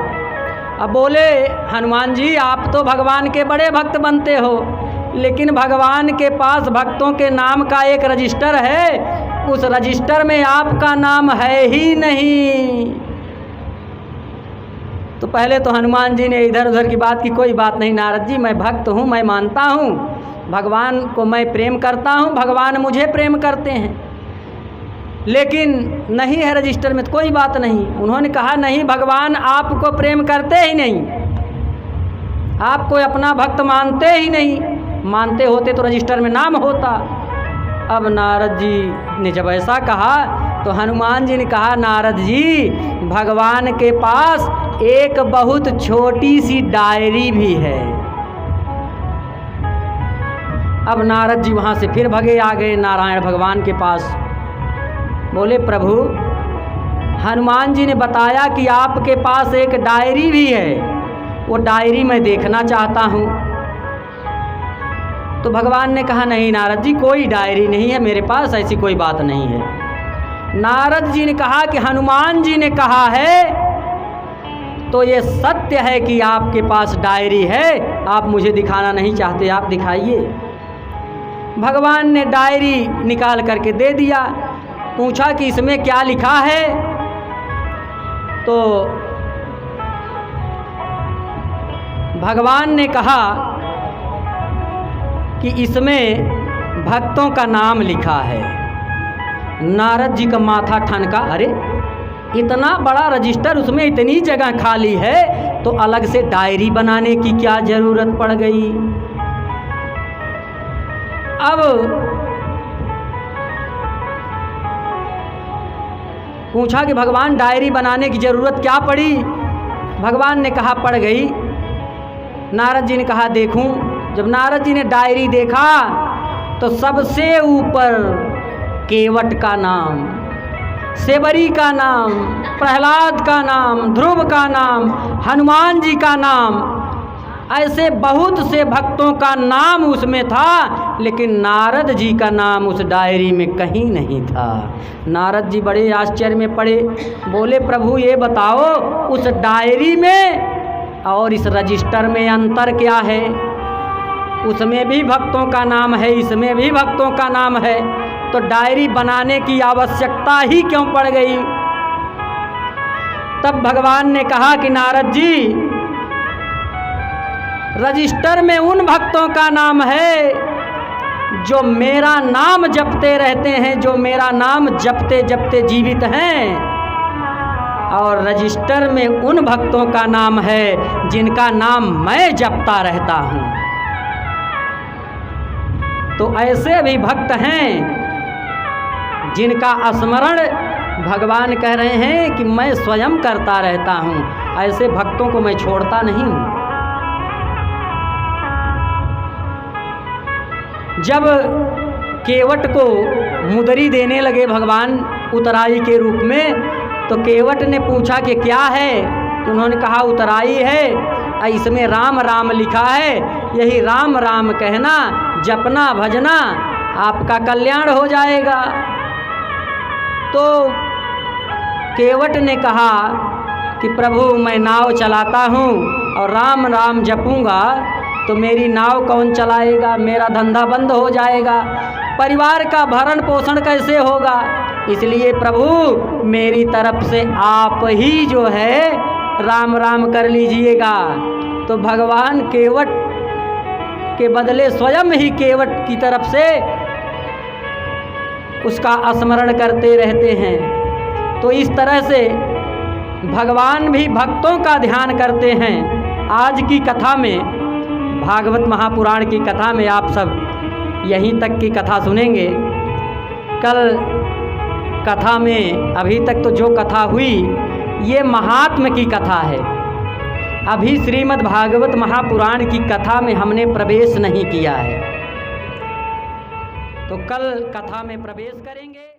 A: अब बोले हनुमान जी आप तो भगवान के बड़े भक्त बनते हो, लेकिन भगवान के पास भक्तों के नाम का एक रजिस्टर है, उस रजिस्टर में आपका नाम है ही नहीं। तो पहले तो हनुमान जी ने इधर उधर की बात की, कोई बात नहीं नारद जी, मैं भक्त हूँ, मैं मानता हूँ भगवान को, मैं प्रेम करता हूँ, भगवान मुझे प्रेम करते हैं, लेकिन नहीं है रजिस्टर में तो कोई बात नहीं। उन्होंने कहा नहीं, भगवान आपको प्रेम करते ही नहीं, आपको अपना भक्त मानते ही नहीं, मानते होते तो रजिस्टर में नाम होता। अब नारद जी ने जब ऐसा कहा तो हनुमान जी ने कहा नारद जी भगवान के पास एक बहुत छोटी सी डायरी भी है। अब नारद जी वहाँ से फिर भगे आ गए नारायण भगवान के पास। बोले प्रभु हनुमान जी ने बताया कि आपके पास एक डायरी भी है, वो डायरी मैं देखना चाहता हूँ। तो भगवान ने कहा नहीं नारद जी कोई डायरी नहीं है मेरे पास, ऐसी कोई बात नहीं है। नारद जी ने कहा कि हनुमान जी ने कहा है तो ये सत्य है कि आपके पास डायरी है, आप मुझे दिखाना नहीं चाहते, आप दिखाइए। भगवान ने डायरी निकाल करके दे दिया। पूछा कि इसमें क्या लिखा है, तो भगवान ने कहा कि इसमें भक्तों का नाम लिखा है। नारद जी का माथा ठनका, अरे इतना बड़ा रजिस्टर, उसमें इतनी जगह खाली है तो अलग से डायरी बनाने की क्या ज़रूरत पड़ गई। अब पूछा कि भगवान डायरी बनाने की ज़रूरत क्या पड़ी। भगवान ने कहा पड़ गई। नारद जी ने कहा देखूं। जब नारद जी ने डायरी देखा तो सबसे ऊपर केवट का नाम, सेवरी का नाम, प्रहलाद का नाम, ध्रुव का नाम, हनुमान जी का नाम, ऐसे बहुत से भक्तों का नाम उसमें था, लेकिन नारद जी का नाम उस डायरी में कहीं नहीं था। नारद जी बड़े आश्चर्य में पड़े। बोले प्रभु ये बताओ उस डायरी में और इस रजिस्टर में अंतर क्या है। उसमें भी भक्तों का नाम है, इसमें भी भक्तों का नाम है, तो डायरी बनाने की आवश्यकता ही क्यों पड़ गई। तब भगवान ने कहा कि नारद जी रजिस्टर में उन भक्तों का नाम है जो मेरा नाम जपते रहते हैं, जो मेरा नाम जपते जपते जीवित हैं, और रजिस्टर में उन भक्तों का नाम है जिनका नाम मैं जपता रहता हूँ। तो ऐसे भी भक्त हैं जिनका स्मरण भगवान कह रहे हैं कि मैं स्वयं करता रहता हूँ, ऐसे भक्तों को मैं छोड़ता नहीं हूँ। जब केवट को मुदरी देने लगे भगवान उतराई के रूप में, तो केवट ने पूछा कि क्या है, तो उन्होंने कहा उतराई है, इसमें राम राम लिखा है, यही राम राम कहना, जपना भजना, आपका कल्याण हो जाएगा। तो केवट ने कहा कि प्रभु मैं नाव चलाता हूँ और राम राम जपूँगा तो मेरी नाव कौन चलाएगा, मेरा धंधा बंद हो जाएगा, परिवार का भरण पोषण कैसे होगा, इसलिए प्रभु मेरी तरफ से आप ही जो है राम राम कर लीजिएगा। तो भगवान केवट के बदले स्वयं ही केवट की तरफ से उसका स्मरण करते रहते हैं। तो इस तरह से भगवान भी भक्तों का ध्यान करते हैं। आज की कथा में, भागवत महापुराण की कथा में आप सब यहीं तक की कथा सुनेंगे। कल कथा में अभी तक तो जो कथा हुई ये महात्म की कथा है। अभी श्रीमद् भागवत महापुराण की कथा में हमने प्रवेश नहीं किया है, तो कल कथा में प्रवेश करेंगे।